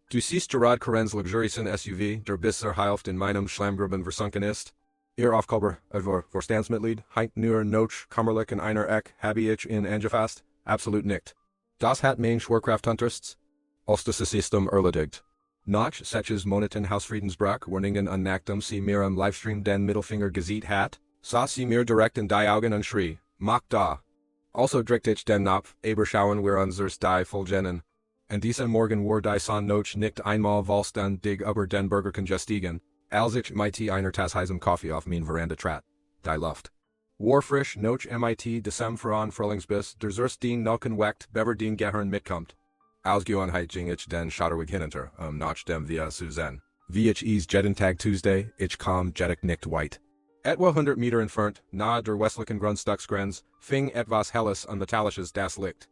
Du siehst gerade Karen's luxuriösen SUV, der bisher Hälfte in meinem Schlammgruben versunken ist. Ihr Aufkauber, Vorstandsmitglied, heint nur noch Kammerlich in einer Eck, habe ich in angefasst? Absolut nicht. Das hat mein Schwerkraftuntersts? Als das System erledigt. Noch setches Monaten Hausfriedensbrach Warningen an Nachdem sie mir am Livestream den Mittelfinger gesieht hat, sah sie mir direkt in die Augen und schrie, mach da. Also drückt ich den Knopf, aber schauen wir unsers die Fulgenen. And dieser Morgen war die Sonne noch nicht einmal Volstan dig über den Burger gestiegen, als ich mit einer Tasse heißem Kaffee auf mein Veranda trat. Die Luft war frisch noch mit December von Frühlingsbiss, der Zurst den Nalken weckt, bever den Gehirn mitkommt. Ausgewohnheit ging ich den Schotterweg hinunter, nach dem Via Susan. Wie ich es jeden Tag Tuesday, ich kam jettig nicht weit. Etwa 100 Meter entfernt, nahe der westlichen Grundstücksgrenze, fing etwas Helles an metallisches das Licht.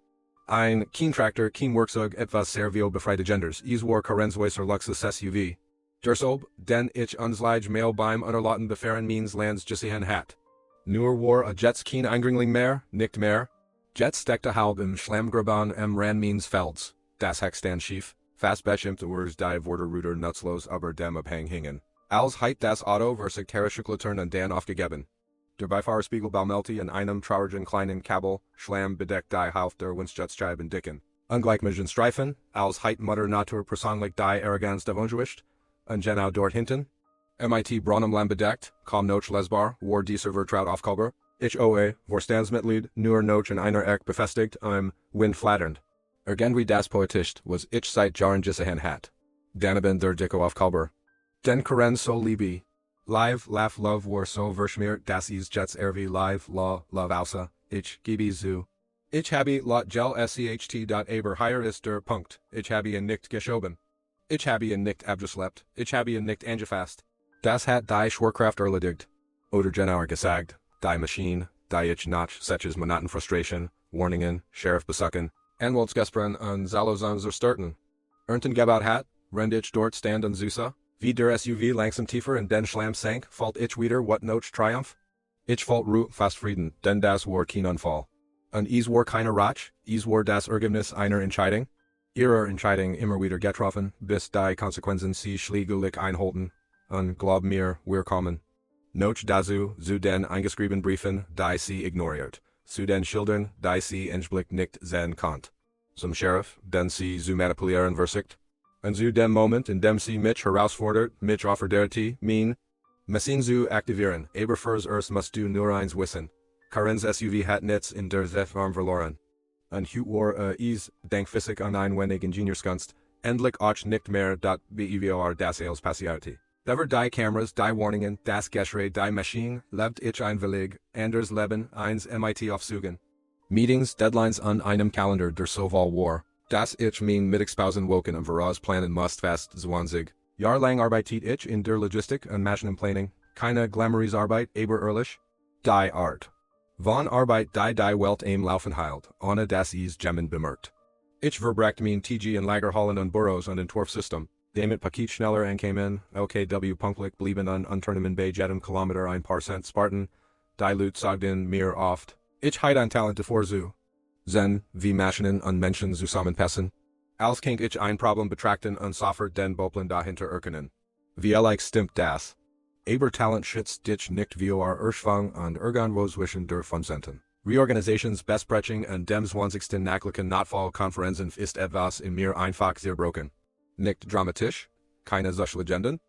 Ein Keentraktor, Keenwerkzeug, etwas Servio befreite Genders, es war Karenzweiser Luxus SUV. Derselb, den ich unslige Mail beim Unterlaten befahren means lands gesehen hat. Nur war a Jets Keen Eingringling mehr, nicht mehr. Jets steckte halb im Schlammgraben am Ran means Felds. Das Heckstand schief, fast bestimmt Urs die Vorderruder nutzlos über dem Abhang hingen. Als heit das Auto versichterische Klittern und dann aufgegeben. Der Beifahrerspiegel baumelte in einem traurigen kleinen Kabel, Schlamm bedeckt die Haupt der Windschutzscheiben dicken. Ungleich mit Streifen, als heit Mutter Natur persönlich die Arroganz der Ungewicht, und genau dort hinten. MIT Braunumlam bedeckt, kaum noch lesbar, war dieser Vertraut aufkalber. Ich OA, Vorstandsmitglied, nur noch in einer Eck befestigt, Wind flatternd. Irgendwie das Poetisch, was ich seit Jahren gesehen hat. Daneben der Dicko aufkalber. Den Karen so liebe. Live, laugh, love war so verschmiert, dass es Jets live, law, love außer, ich gebe zu. Ich habe laut gel schecht. Aber hier ist der Punkt, ich habe ihn nicht geschoben. Ich habe ihn nicht abgeschleppt, ich habe ihn nicht angefasst. Das hat die Schwerkraft erledigt. Oder genauer gesagt, die Maschine, die ich noch setches Monaten Frustration, Warningen, Sheriff besuchen, Anwaltsgesprächen und Zalozan zerstörten. Ernten gebaut hat, rend ich dort stand und Süße. Wie der SUV langsam tiefer in den Schlamm sank, fällt ich wieder what noch Triumph? Ich fällt Ruhe fast Frieden, denn das war kein Unfall. Und es war keine Ratsch, es war das Ergebnis einer Entscheidung. Ihrer Entscheidung immer wieder getroffen, bis die Konsequenzen sie schläglich einhalten. Und glaub mir, wir kommen. Noch dazu, zu den eingeschriebenen Briefen, die sie ignoriert. Zu den Schildern, die sie Blick nicht sehen konnt. Zum Sheriff, den sie zu manipulieren versicht. Und zu dem Moment, in dem sie mich herausfordert, mich offerderte, Machine zu aktivieren, aber fürs erst musst du nur eins wissen. Karen's SUV hat nichts in der Zepharm verloren. Und heute war denk Physik an einwendig Ingenieurskunst, endlich auch nicht mehr dat BEVOR das als passierte. Bever die Kameras, die Warningen, das Geschrei, die Maschine, lebt ich einwillig, anders Leben, eins MIT aufsuchen. Meetings, Deadlines an einem Kalender der Soval war. Das ich mein Mittagspausen woken und voraus planen musst fast 20 Jahr lang arbeitet ich in der Logistik und Maschinenplanung, keine glamouröse Arbeit, aber ehrlich. Die Art. Von Arbeit die Welt im Laufen heilt, ohne dass es jemand bemerkt. Ich verbrecht mein TG in Lagerhallen und Büros und Entwurfsystem, damit Paket schneller ankämen, OKW punktlich blieben und Unternehmen bei jedem Kilometer ein paar Cent Spartan, die Leute sagten mir oft, ich heit ein Talent davor zu. Zen, wie Maschinen und Menschen zusammenpassen. Als kann ich ein Problem betrachten und sofort den Boplan dahinter erkennen. Wie stimmt das? Aber Talent schützt dich nicht vor Erschwang und irgendwo zwischen der Funzenten. Reorganisationsbesprechung und dem 20. Nachlichen Notfallkonferenzen ist etwas in mir einfach zerbrochen. Nicht dramatisch, keine solche Legenden.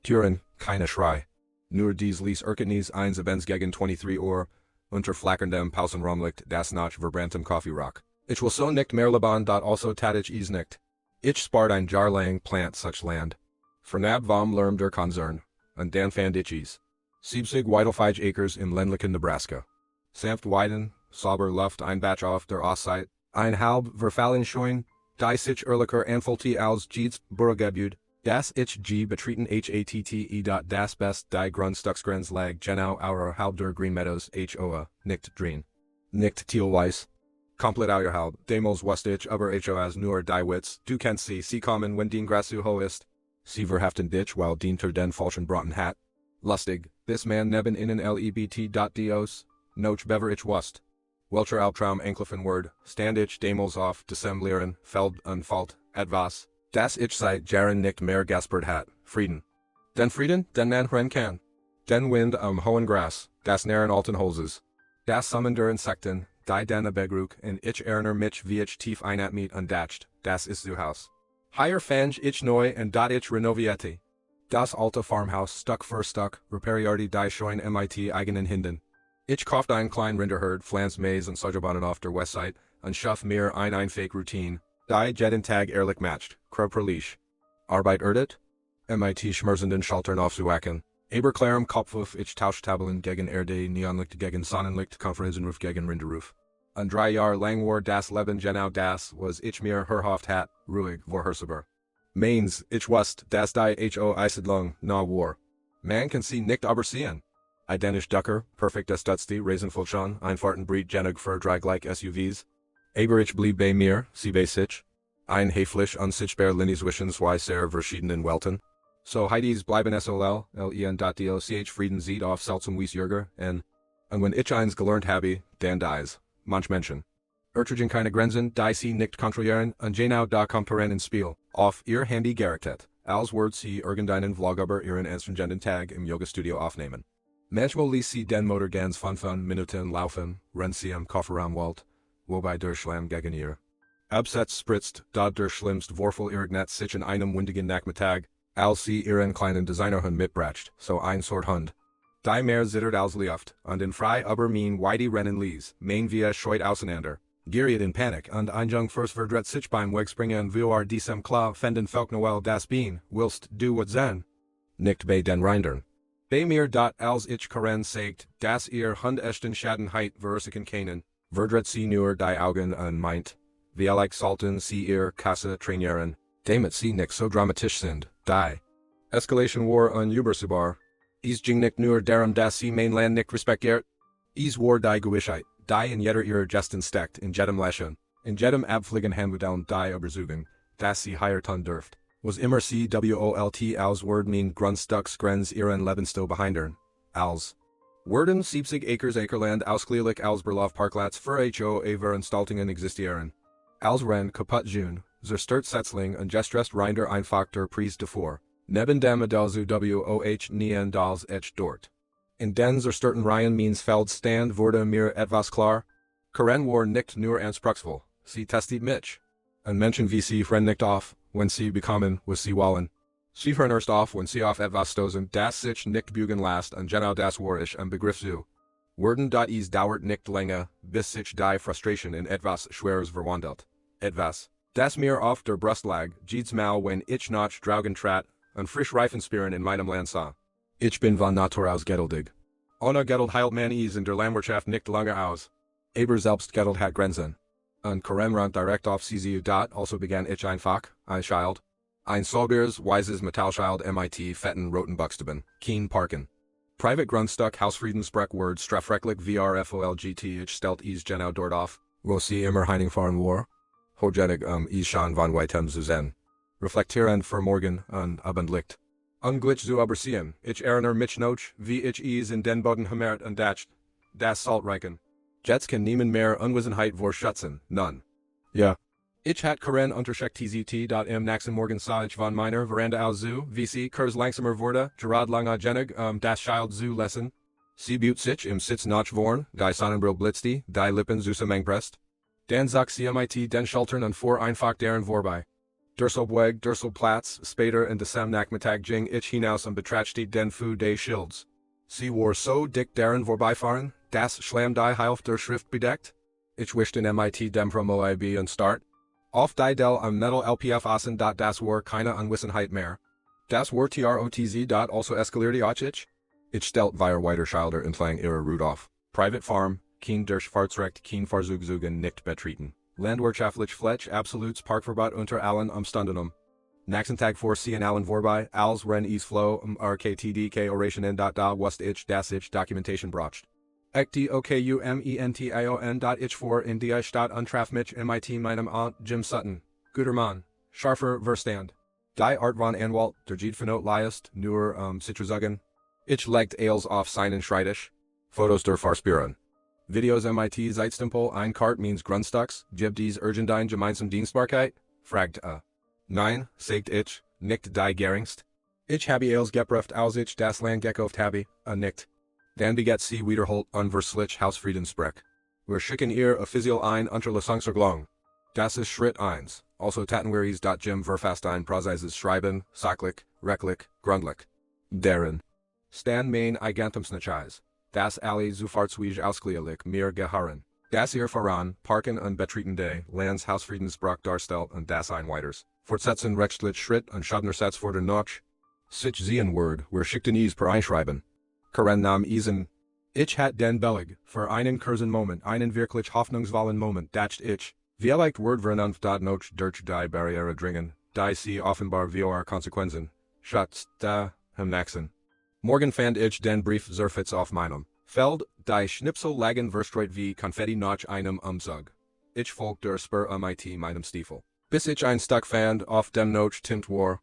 Türen, keine Schrei. Nur dies ließ Erkenntnis eins abends gegen 23 Uhr, unter flackerndem Pausenraumlicht das nach verbranntem Kaffeerock. Ich will so nicht mehr leben, also tat ich es nicht. Ich spart ein Jahr lang plant such Land. Vernab vom Lärm der Konzern, und dann fand ich es. 70 Weidelfeige Acres im ländlichen Nebraska. Sanft Weiden, sauber Luft ein Batch auf der Ostzeit, ein halb verfallen Scheun, die sich ehrlicher anfühlte als Jeets Burgergebüt, das ich betreten hatte. Das best die Grundstücksgrenz lag genau our halb der Green Meadows hoa, nicht drin. Nicht teilweis. Komplett außerhalb, demals wusste ich aber as nur die Witz, du kennst sie kommen wenn den Gras zu hoch ist. Sie verhaften dich weil dienter den falschen Braten hat. Lustig, bis man neben innen lebt. Noch bever ich wust. Welcher Albtraum enklifen Word, stand ich demals auf Decemblieren, Feld und Fault, etwas, Das ich seit Jahren nicht mehr gaspert hat, Frieden. Den Frieden, den man ren kann. Den Wind am hohen Gras, das nähren alten Holzes. Das Summen der Insekten, die den Begruk, in ich erner mich wie ich tief einatmet undacht, das ist zu Haus. Hier fange ich neu und dat ich renovierte. Das alte Farmhaus Stuck für Stuck, reparierte die schoin mit eigenen Hinden. Ich kaufte ein klein Rinderherd, Flans Maze und Sojabanen auf der Westside, und schaff mir ein Fake Routine, die jeden Tag ehrlich matcht, Krab per Leash. Arbeit erdet? MIT schmerzenden Schaltern aufzuwacken. Eberklarem Kopfwurf ich Tauschtabellen gegen Erde, Neonlicht gegen Sonnenlicht, Konferenzenruf gegen Rinderruf. Ein 3 Jahr lang war das Leben genau das, was ich mir herhoft hat, ruhig, vorhersehbar. Means, ich wusste, dass die Ho Eisidlung na war. Man kann sie nicht übersehen. Identisch Ducker, perfekt das Dutzti, Raisenfulschon, Einfahrten Breed Genig für Drag-like SUVs. Aber ich blieb bei mir, sie bei sich. Ein Heflich unsichtbar Linie zwei sehr verschiedenen Welten. So Heidi's bleiben SOL, LEN.DOCH Frieden sieht auf Seltsam Wies Jürger, und wenn ich eins gelernt habe, dann dies, manch Menschen. Ertrigen keine Grenzen, die sie nicht kontrollieren, und genau da kommt ins Spiel, auf ihr Handy Gerechtigkeit, als Word sie irgendeinen Vlog über ihren anstrengenden Tag im Yoga-Studio aufnehmen. Manchmal ließ sie den Motor ganz 5 Minuten laufen, rennt sie am Kofferraumwald, wobei der Schlamm gegen ihr Absatz spritzt, da der schlimmst Vorfall irgendet sich in einem windigen Nachmittag, als sie ihren kleinen Designerhund mitbracht, so ein Sort Hund. Die mehr zittert als Luft, und in frei aber mein Whitey rennen ließ, mein via scheut auseinander. Geriet in Panik, und Einjung first verdret sich beim Wegspringen vor diesem Klau fenden Felk Noel das Bean, willst du wat zen? Nicht bei den Reindern. Bei mir als ich Karen sagt, dass ihr Hund echten Schadenheit verursachen können, verdret sie nur die Augen und meint, wie sollten sie ihr Kasse trainieren, damit sie nicht so dramatisch sind, die Escalation war unübersehbar. Is ging nicht nur darum, dass sie Mainland nicht respektiert. Is war die Gewissheit, die in jeder ihrer Gesten steckt, in jedem Lächeln, in jedem Abfliegen Handmodellen die Überzeugung, dass sie heiraten dürft. Was immer sie wolt als Word mean Grundstücks Grenz ihren Lebensstil behindern, als Worden 70 Acres Ackerland ausgleich als Berlauf Parkplatz für Ho Veranstaltungen existieren. Als Ren kaputt June, zerstört Setzling und gestrest Rinder einfach der Preis davor. Neben dem Adelzu woh nien dals dort. In den zerstörten Reihen means Feldstand wurde mir etwas klar. Karen war nicht nur anspruchsvoll, sie testet mich. Und Menschen wie sie friend nicht auf, wenn sie bekommen, was sie wollen. Sie hören erst auf, wenn sie auf etwas stoßen, das sich nicht bügen lässt und genau das war ich am Begriff zu. Werden is dauert nicht länger, bis sich die Frustration in etwas Schweres verwandelt. Etwas, das mir auf der Brust lag, jedes Mal wenn ich nach draugen trat, und frisch Reifenspieren in meinem Land sah. Ich bin von Natur aus geduldig. Ohne Geduld heilt man in der Landwirtschaft nicht lange aus. Aber selbst Geduld hat Grenzen. Und Karen rand direkt auf sie also begann ich einfach, ein Child. Ein soberes, weises Metallschild mit fetten roten Buchstaben, Keen Parken. Private Grundstück Hausfriedensbrech Word strafrechtlich VRFOLGT ich stellt is genau dort auf, wo sie immer heining fahren war. Hogenig is schon von weitem zu sehen. Reflektieren für morgen und Abendlicht. Unglitch zu übersehen, ich erinnere mich noch, wie ich is in den Boden hämmert und dacht, das Saltreichen. Jets kann niemand mehr Unwissenheit vorschätzen, none. Ja. Ich hat Karen unterschickt TZT. Im nächsten Morgen sah ich von meiner Veranda aus zu, wie sie Kurs langsamer wurde, gerade lange genig, das Schild zu lesen. Sie büht sich im Sitz nach vorn, die Sonnenbrill blitzte, die Lippen zusammenpresst. Dann sagt sie mit den Schultern und fuhr einfach deren vorbei. Durselbweg, Durselplatz, später in diesem Nachmittag ging ich hinaus und betrachtete den Fu des Schilds. Sie war so dick deren vorbeifahren, das Schlamm die Hälfte der Schrift bedeckt. Ich wischte mit dem Promo und Start. Auf die Del am Metal LPF Assen. Das war keine Unwissenheit mehr. Das war TROTZ. Also eskalierte ich. Ich stellt wir weiter Schilder entlang ihrer Route auf. Private Farm, kein durch Fahrzeug, kein Fahrzeugzügen nicht betreten. Landwirtschaftlich Fletch absolutes Parkverbot unter allen Umständen. Nächsten Tag vor sie in allen vorbei, als Ren is Flow RKTDK Orationen. Da wust ich das ich Documentation braucht. Dokumentation. Ich vor in die Stadt untraf mich mit meinem Aunt Jim Sutton. Guter Mann. Scharfer Verstand. Die Art von Anwalt, der Jede Vernote leist, nur Citruzugen. Ich legt Ales auf seinen Schreitisch. Fotos der Farspieren. Videos mit Zeitstempel ein Kart means Grundstücks, gibt dies irgendein gemeinsam Dienstbarkeit? Fragt 9. Sagt ich, nicht die Geringst. Ich habe als gebracht als ich das Land gekauft habe, nicht. Dan beget sie wiederholt unverslich Hausfriedensprech. Wir schicken ihr a Physial ein Unterlassungserklärung. Das ist Schritt 1. Also taten wir es. Jim verfasst ein Prozesses schreiben, sachlich, rechtlich, gründlich. Deren. Stan mein Eigentumsnachweis. Das alle Zufahrtswege ausgliedlich mir gehören. Das ihr voran, Parken und Betretende, Lands Hausfriedensbrach darstellt und das Einweiters. Fortsetzen rechtlich Schritt und Schaubnersatz vor der Noch. Sich sehen Word, wir schickten es per Einschreiben. Karen nam isen. Ich hat den Bellig, für einen kurzen Moment, einen wirklich hoffnungsvollen Moment, dacht ich. Vielleicht Word Vernunft noch durch die Barriere dringen, die sie offenbar vor Konsequenzen. Schatz, da, Nachsen. Morgen fand ich den Brief Zerfitz auf meinem Feld, die Schnipsel lagen verstreut wie Konfetti nach einem Umzug. Ich folgte der Spur mit meinem Stiefel. Bis ich ein Stück fand, auf dem noch Tint war.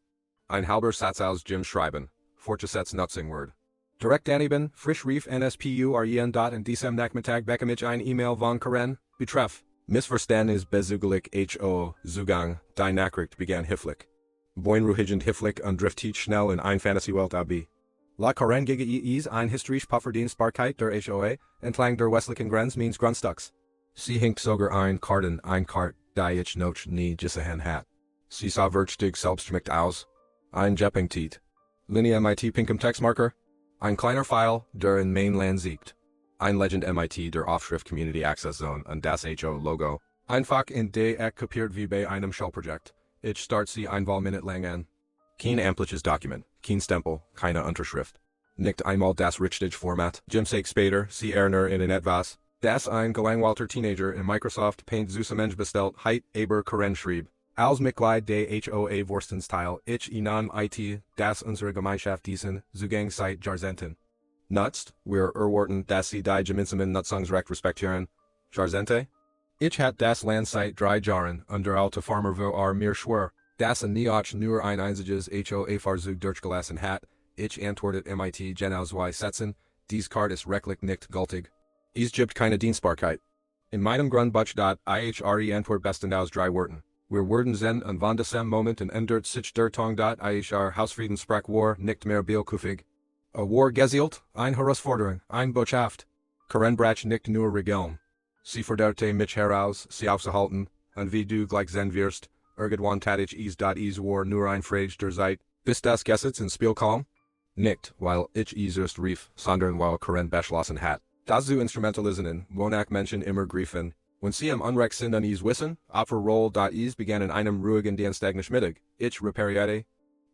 Ein halber Satz aus Jim schreiben, fortgesetzt Nutzing Word. Direkt daneben, frisch rief NSPUREN. In diesem Nachmittag bekam ich ein E-Mail von Karen, betreff. Missverständnis bezüglich HO, Zugang, die Nachricht begann hifflich. Boinruhigend hifflich und driftig schnell in ein Fantasiewelt ab. La Karen gege es ein historisch Pufferdienstbarkeit der HOA, entlang der westlichen Grenz means Grundstücks. Sie hinkt sogar ein Kart, die ich noch nie gesehen hat. Sie sah wirklich selbstständig aus. Ein Jepping-Tiet. Linie MIT pinkem Textmarker. Ein kleiner File, der in Mainland siegt. Ein Legend MIT der Aufschrift Community Access Zone und das HO-Logo. Einfach in der Eck kopiert wie bei einem Shellprojekt. Ich start sie einmal Minute lang an. Kein amtliches Dokument, kein Stempel, keine Unterschrift. Nicht einmal das richtige Format. Jim sagt später, sie erinnern in etwas, das ein gelangweilter Teenager in Microsoft Paint Zusammenhang bestellt hat, aber Karen schrieb. Als Mitglied der HOA Wurstensteil, ich Ihnen IT, das unsere Gemeinschaft diesen Zugangszeit Jarzenten. Nutzt, wir erwarten, dass Sie die gemeinsamen Nutzungsrecht respektieren. Jarzente? Ich hat das Land seit 3 Jahren, der alte Farmer wo mir schwör, dass nicht nur ein einziges HOA-Fahrzeug durchgelassen hat, ich antwortet MIT genau 2 Sätzen, dies Card ist rechtlich nicht gültig. Es gibt keine Dienstbarkeit. In meinem Grundbuch.ihre Antwort bestehend aus 3 Worten. Wir werden sehen und von diesem Moment und ändert sich der Ton. Ich Hausfriedensprech war nicht mehr biokufig. A war gezielt, ein Herausforderung, ein Botschaft. Karen brach nicht nur Regeln. Sie forderte mich heraus, sie aufzuhalten, und wie du gleich sehen wirst, irgendwann tat ich es. Es war nur ein Frage der Zeit, bis das Gesetz ins Spiel kam? Nicht, weil ich es erst rief, sondern weil Karen beschlossen hat. Das zu instrumentalisieren, wonach Menschen immer griefen. Wenn sie im Unrecht sind und es wissen, Opferroll. Es begann in einem ruhigen Dienstagnachmittag. Ich reparierte.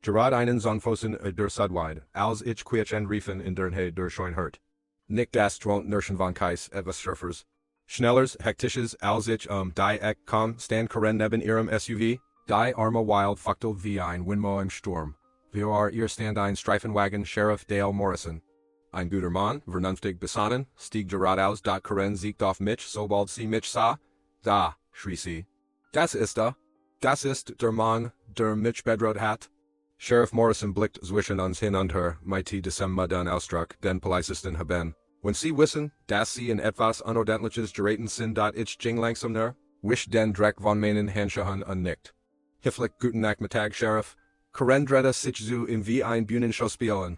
Gerard einen Zonfossen der Sudwide, als ich quietschen riefen in der Nähe der Scheinhört. Nicht das Dront Nirschen von Kais etwas Surfers. Schnellers, hektisches, als ich die Eck kam, stand Karen neben ihrem SUV, die Arme wild fuchtelt wie ein Windmo im Sturm. Vor ihr stand ein Streifenwagen Sheriff Dale Morrison. Ein guter Mann, vernünftig besonnen, stieg Gerard aus. Karen siegt auf mich, sobald sie mich sah. Da, schrie sie. Das ist der Mann, der mich bedroht hat. Sheriff Morrison blickt zwischen uns hin und her, mit diesem Madan Ausdruck, den Polizisten haben. Wenn sie wissen, dass sie in etwas Unordentliches geraten sind. Ich ging langsamer, wisch den Dreck von meinen Handschuhen und nickt. Hifflich guten Nachmittag, Sheriff. Karen drehte sich zu ihm wie ein Bühnenschauspielerin.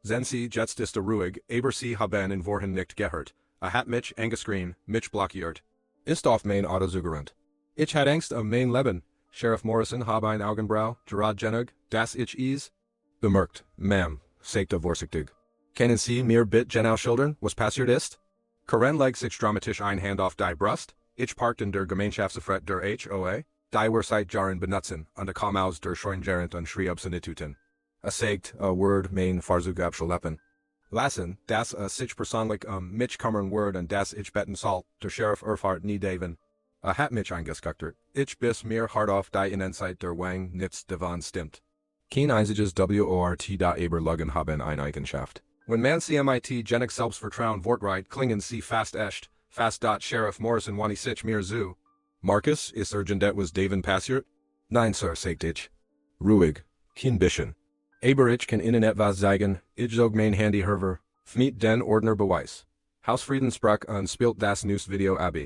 Sind sie jetzt ist ruhig, aber sie haben in Worten nicht gehört. Hat mich angeschrien, mich blockiert. Ist auf mein Auto zugerannt. Ich hat Angst mein Leben. Sheriff Morrison habe ein Augenbrau, Gerard genug, dass ich es bemerkt, Ma'am, sagte vorsichtig. Können Sie mir bitte genau schildern, was passiert ist? Karen legt sich dramatisch ein Hand auf die Brust, ich parkt in der Gemeinschaftsfret der HOA, die wir seit Jahren benutzen, und kam aus der Scheungerent und schrie Obszenituten. Sagt, a Word mein Fahrzeug abschleppen. Lassen, dass sich persönlich mich kümmern Word und dass ich betten soll, der Sheriff erfahrt nie Daven. Hat mich eingeskaktert. Ich bis mir hart auf die Innenzeit der Wang nichts davon stimmt. Kein einziges WORT da Eberluggen haben eine Eigenschaft. Wenn man sie mit genig Selbstvertrauen wortreit klingen sie fast echt, fast. Sheriff Morrison wanni sich mir zu. Marcus, ist irgendet was Daven passiert? Nein, Sir, sagt ich. Ruhig, kein bisschen. Aber ich kann Ihnen etwas sagen, ich zog mein Handy herver, fmiet den Ordner Beweis. Hausfriedensprech und spielt das News-Video ab.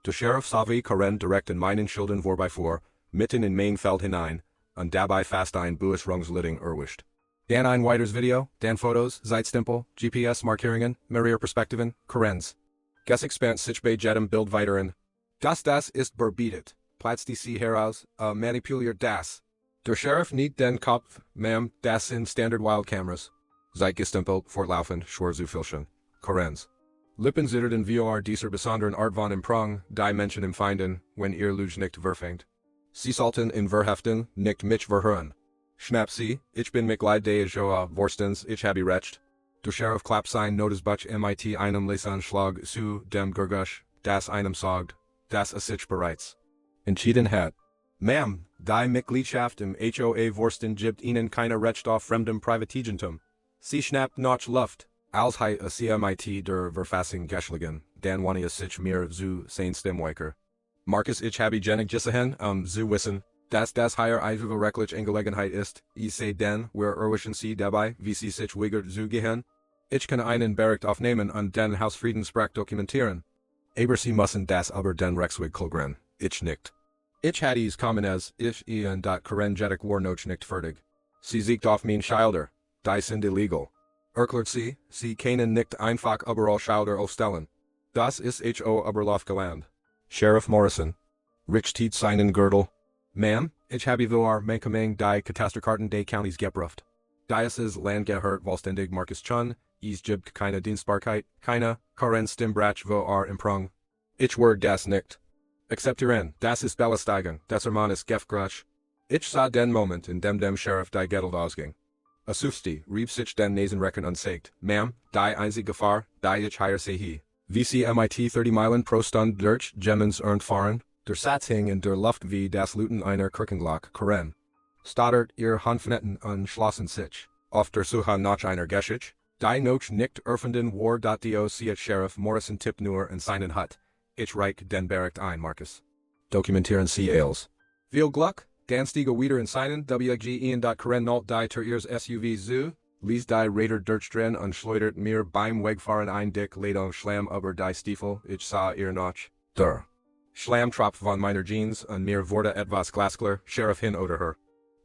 Der Sheriff sah wie Karen direkt in meinen Schildern vorbeifuhr, mitten in mein Feld hinein, und dabei fast ein Buesrungslitting erwischt. Dan ein weiters Video, Dan Fotos, Zeitstempel, GPS-Markierungen, mehrere Perspektiven, Korenz. Gesexpant sich bei jedem Bild weiteren. Das ist verbietet. Platz die Sie heraus, manipuliert das. Der Sheriff nicht den Kopf, ma'am, das in Standard Wild Cameras. Zeitgestempelt, fortlaufend, schwer zu filchen. Korenz. Lippen zitterten vor dieser besonderen Art von Improng, die Menschen empfinden, wenn ihr Luge nicht verfängt. Sie sollten in Verheften, nicht mich verhören. Schnapp sie, ich bin Mitglied des Vorstens, ich habe recht. Der Sheriff klappt sein Notizbuch mit einem Lesanschlag zu dem Gurgusch, das einem sagt, dass sich bereits entschieden hat. Ma'am, die Mitgliedschaft im HOA Vorsten gibt Ihnen keine Recht auf fremdem Privategentum. Sie schnappt noch Luft, als hij CMIT der Verfassung geschlagen, dan wanneer sich mir zu sein Stemwijker. Marcus ich habe genig gesehen, zu wissen, dass das hier eine rechtliche Angelegenheit ist, ich sehe den, wer erwischen Sie dabei, wie Sie sich weigert zu gehen? Ich kann einen Bericht aufnehmen und den Hausfriedensbrach dokumentieren. Aber Sie müssen das aber den Rechtsweg klären, ich nicht. Ich hatte es kommen as, ich Ian dat Korenjetic war noch nicht fertig. Sie siegt auf mein Schilder, die sind illegal. Erklärt Sie können nicht einfach überall Schilder aufstellen. Das ist ho Oberlaufgeland. Sheriff Morrison. Richtet seinen Gürtel. Ma'am, ich habe vor Mekameng die Katasterkarten des Counties geprüft. Dieses Land gehört vollständig Marcus Chun, es gibt keine Dienstbarkeit, keine Koren-Stimmbrach vor Improng. Ich werde das nicht akzeptieren, das ist Belästigung, des Hermanes Gefgrach. Ich sah den Moment, in dem Sheriff die Geld ausging. Asusti, rief sich den Nasenrecken und sagt, Ma'am, die einzige Gefahr, die ich hier sehe. Wie Sie mit 30 Meilen pro Stunde durch Gemens und fahren, der Satz hing in der Luft wie das Luten einer Kirchenglocke, Koren. Stottert ihr Handflächen und schlossen sich, auf der Suche nach einer Geschichte, die noch nicht erfunden war. Doc Sheriff Morrison tippt nur in seinen Hut. Ich reich den Bericht ein, Marcus. Dokumentieren Sie alles. Viel Glück, dan stiege wieder in seinen WG Koren nalt die ter ihres SUV zu, ließ die Räder durchdrehen und schleudert mir beim Wegfahren ein dick Ladung Schlamm über die Stiefel. Ich sah ihr noch. Der Schlammtropf von meiner Jeans und mir wurde etwas glasklar, Sheriff hin oder her.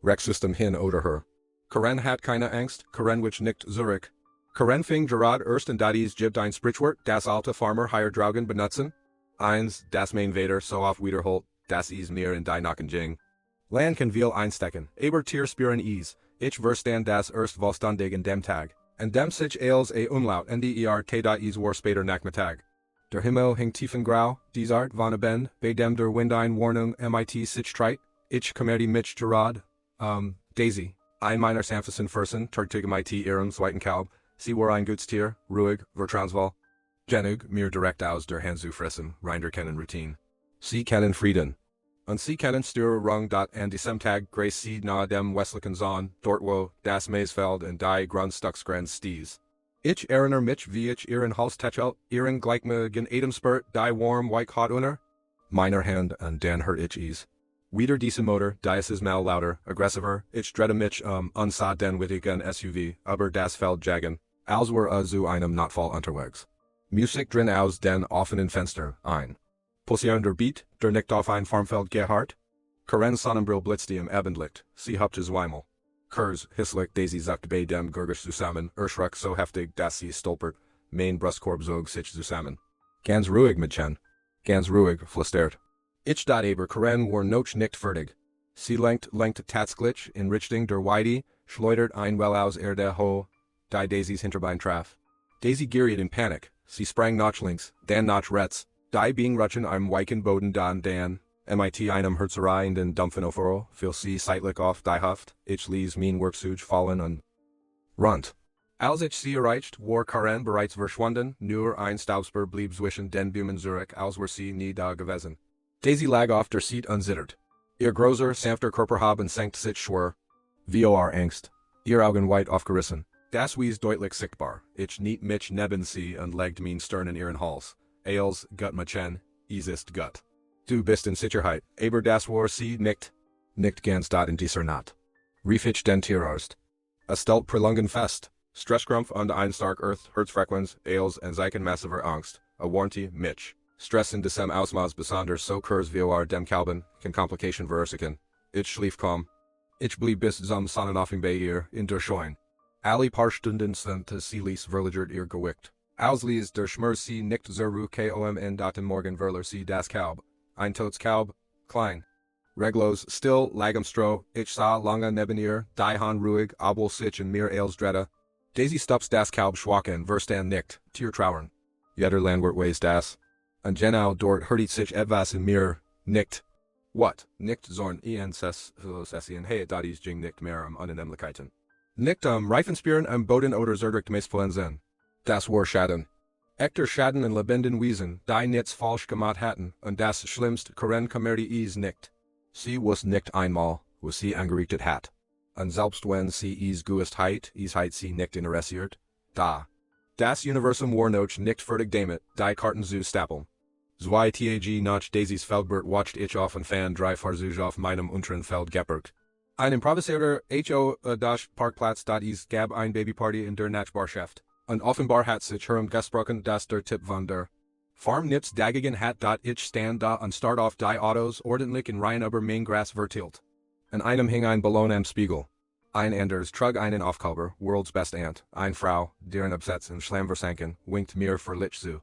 Rechtssystem hin oder her. Koren hat keine Angst, Koren wich nicht zurück. Koren fing gerade erst an das gibt ein Sprichwort, das alte Farmer hier Draugen benutzen. Eins, das mein Vater so oft wiederholt, das is mir in die Nacken ging. Land kann viel einstecken, aber Tier spüren is, ich verstand das erst vollständig in dem Tag, und dem sich als Umlaut NDER is war später Nachmittag. Der Himmel hing tiefengrau, dies Art von Abend, bei dem der Wind ein Warnung mit sich treit, ich kommerte mich gerad, Daisy, ein meiner sanftesten Fersen, trägt mit ihrem zweiten Kalb, sie war ein gutes Tier, ruhig, vertrauensvoll. Genug, mir direkt aus der Hand zu fressen, Rinder kennen Routine. Sie kennen Frieden. Und sie kennen Störung. An diesem Tag grace sie nahe dem westlichen Zahn, dort wo das Maisfeld und die Grundstücksgrenz stieß. Ich erinnere mich wie ich ihren Hals techelt, ihren gleichmäßigen Atemspurt, die warm white hot unter meiner Hand und dann hört ich es. Wieder diese Motor, die ist mal lauter, aggressiver, ich drehte mich unsah den wittigen SUV, aber das Feld jagen, als wir zu einem Notfall unterwegs. Musik drin aus den offenen Fenster, ein Pulsieren der Beat, der nicht auf ein Farmfeld geharrt. Koren Sonnenbrill blitzte im Abendlicht, sie hupte Zweimel. Kurz, hisslich Daisy zuckte bei dem Gurgisch zusammen, erschrak so heftig, dass sie stolpert, mein Brustkorb zog sich zusammen. Ganz ruhig, Mädchen. Ganz ruhig, flüstert. Ich aber Koren war noch nicht fertig. Sie lenkt tatsächlich in Richtung der Weide, schleudert ein Well aus der Ho, die Daisys Hinterbein traf. Daisy geriet in Panik, sie sprang nach links, dann nach rechts, die being rutschen am weichen Boden dann, mit einem Herzerei in den dumpfen Oforo, fiel sie seitlich auf die Haft, ich ließ mein Workzeug fallen und rund. Als ich sie erreicht, war Koren bereits verschwunden, nur ein Staubspur blieb zwischen den Bäumen zurück, als wär sie nie da gewesen. Daisy lag auf der Seat unzittert. Ihr großer, sanfter Körper haben senkt sich schwer. Vor Angst. Ihr Augen weit aufgerissen. Das wies deutlich sichtbar. Ich niet mich neben sie und legte mein Stirn in ihren Hals. Als, gut Mädchen, es ist gut. Du bist in Sicherheit, aber das war sie nicht. Nicht ganz in dieser Nacht. Rief ich den Tierarzt. Es stellt prolongen fest. Stresskrampf und ein stark Herzfrequenz, als und Zeichen massiver Angst, warnte mich. Stress in diesem Ausmaß besonders so kurz vor dem Kalben, kann Komplikation verursachen. Ich schlief kaum. Ich blieb bis zum Sonnenaufgang bei ihr in der Scheune. Alle paar Stunden sind sie ließ verlagert ihr Gewicht. Auslies der Schmerz sie nicht zur Ruhe kommen daten morgen verler sie das Kalb. Ein totes Kalb, klein. Reglos still lag am Stroh, ich sah lange neben ihr, die Hand ruhig, obwohl sich in mir als drehte. Daisy stops das Kalb schwachen, verstand nicht, tier trauern. Jeder Landwirt weiß das. Und genau dort hörte sich etwas in mir, nicht. What? Nicht zorn ens Philosessien hey dadis jing nicht mehr Unannehmlichkeiten. Nicht Reifenspieren am Boden oder zerdrückt meistpflanzen. Das war Schaden. Echter Schaden in lebenden Wesen, die nichts falsch gemacht hatten, und das Schlimmste Karen kümmerte es nicht. Sie was nicht einmal, was sie angerichtet hat. Und selbst wenn sie es gewusst hat, sie nicht interessiert. Da. Das Universum war noch nicht fertig damit, die Karten zu stapeln. Zwei Tag nach Daisys Feldbert watched ich auf und fan drei Fahrzeuge auf meinem unteren Feld geparkt. Ein improvisator das Parkplatz is gab ein Babyparty in der Nachbarschaft. Und offenbar hat sich herumgesprochen, dass der Tipp von der Farm nichts dagegen hat ich stand da und start auf die Autos ordentlich in Reihen über mein Gras verteilt. An einem hing ein Ballon am Spiegel. Ein anders trug einen Aufkleber, world's best aunt, ein Frau, deren Absatz in Schlamm versanken, winkt mir verlich zu.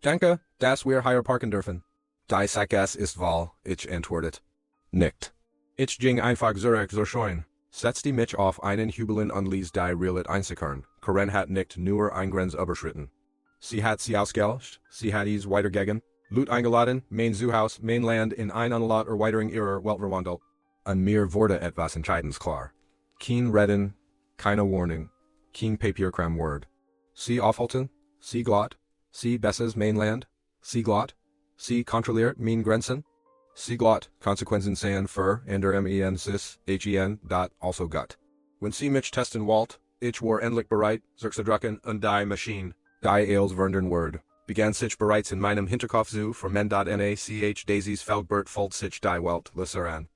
Danke, dass wir hier parken dürfen. Die Sackgasse ist voll, ich antwortet. Nicht. Ich ging einfach zurück zur Scheune, setzte mich auf einen Hügel und ließ die Realit einsickern. Karen hat nicht nur ein Grenz überschritten. Sie hat sie ausgelöscht, sie hat es weitergegeben, Lut eingeladen, mein Zuhaus, mein Land in ein Anlot Erweiterung ihrer Welt verwandelt. An mir wurde etwas entscheidend klar. Kein Reden, keine Warnung, kein Papierkram Word. Sie aufhalten, sie glatt, sie besses mein Land, sie glatt, sie kontrolliert mein Grenzen, sie glatt, Konsequenzen sehen für, der men also gut. Wenn sie mich testen wollt, ich war endlich bereit, sich zu drücken und die Maschine, die als verndern Word, begann sich bereits in meinem Hinterkopf zu vermen.nach Daisys Feldbert folgt sich die Welt an.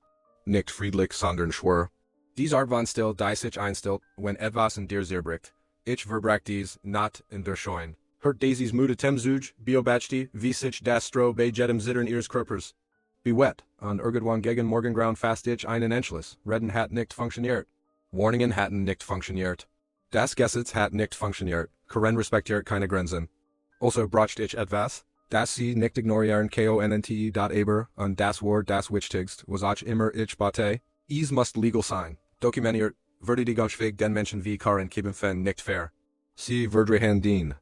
Nicht friedlich, sondern schwer. Dies Art von still die sich einstellt, wenn etwas in dir zerbricht. Ich verbrach dies, not in der Scheune. Hört Daisys Mude Temzug, Biobachti, wie sich das Stroh bei jedem Zittern ihres Körpers. Bewett, und irgendwann gegen Morgengrauen fast ich einen Entschluss, Reden hat nicht funktioniert. Warningen hatten nicht funktioniert. Das Gesetz hat nicht funktioniert, Karen respektiert keine Grenzen. Also brachte ich etwas, das sie nicht ignorieren konnte, aber, und das war das Wichtigste, was ich immer ich bate, es must legal sein, dokumentiert, würde die Gauschweg den Menschen wie Karen Kiebenfen nicht fair. Sie verdrehen den.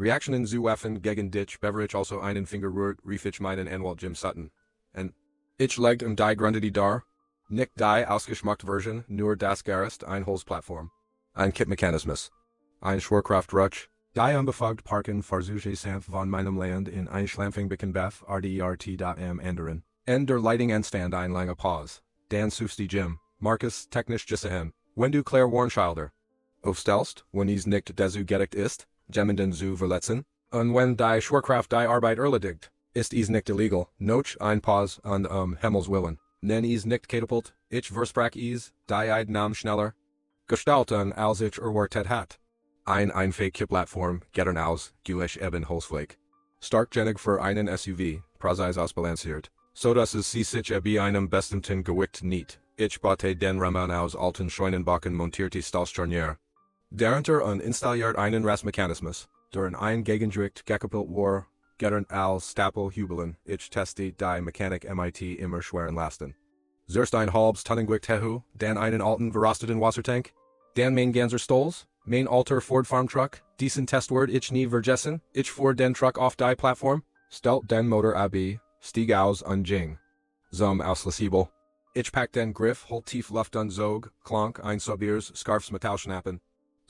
Reaktionen zu Waffen gegen dich beverage also einen Finger rührt, rief ich meinen Anwalt Jim Sutton. Und ich legte die Gründe dar, nicht die ausgeschmackte Version, nur das Gerüst, ein Holzplattform. Ein Kippmechanismus. Ein Schwerkraftrutsch. Die unbefugte Parken Fahrzeuge sanft von meinem Land in ein Schlampfingbecken Beth RDERT. Anderen. Der Lighting Anstand ein lange Pause. Dan suchst die Jim, Marcus technisch gesehen, wenn du Claire Warnschilder. Aufstellst, wenn es nicht dazu gedeckt ist, jemanden zu verletzen, und wenn die Schwerkraft die Arbeit erledigt, ist es nicht illegal, noch ein Pause und Himmels Willen. Nenn es nicht Katapult, ich versprach es, die Eidnam schneller. Gestalten als ich erwartet hat. Ein fake Plattform, Gettern aus, Gulish eben Holzflake. Stark genig für einen SUV, präzise ausbalanciert. So dass es sich bei einem bestimmten Gewicht nicht. Ich bate den Rahmen aus alten Scheunenbacken montierte Stahlscharnier. Darunter und installiert einen Rastmechanismus, der in ein Gegendricht gekoppelt war, Gettern als Stapel Hübelen, ich teste die Mechanik MIT immer schweren Lasten. Zuerst ein halbes Tonnengewicht Hehu, dann einen alten verrosteten Wassertank, dann mein ganzer Stolz, mein alter Ford Farm Truck, diesen Testword ich nie vergessen, ich fuhr den Truck auf die Plattform, stellt den Motor ab, stieg aus und ging. Zum Auslösibel. Ich pack den Griff, holt tief Luft und zog, klank, ein Sobiers, Scarfs Metallschnappen.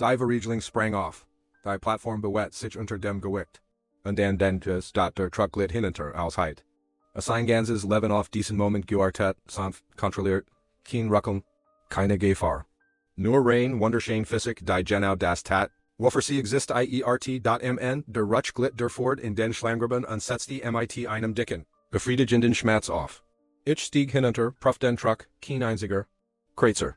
Die Verriegelung sprang auf. Die Plattform bewegt sich unter dem Gewicht. Und dann denkt der Truck glitt hinunter aus Heit. Ein ganzes Leben auf diesen Moment gewartet, sanft, kontrolliert, kein Ruckeln, keine Gefahr. Nur rein wunderschön Physik, die genau das tat, wofür sie exist iert.mn, der Rutsch glitt der Ford in den Schlammgruben und setzte MIT einem dicken, befriedigenden Schmerz auf. Ich stieg hinunter, prüfte den Truck, kein einziger Kratzer.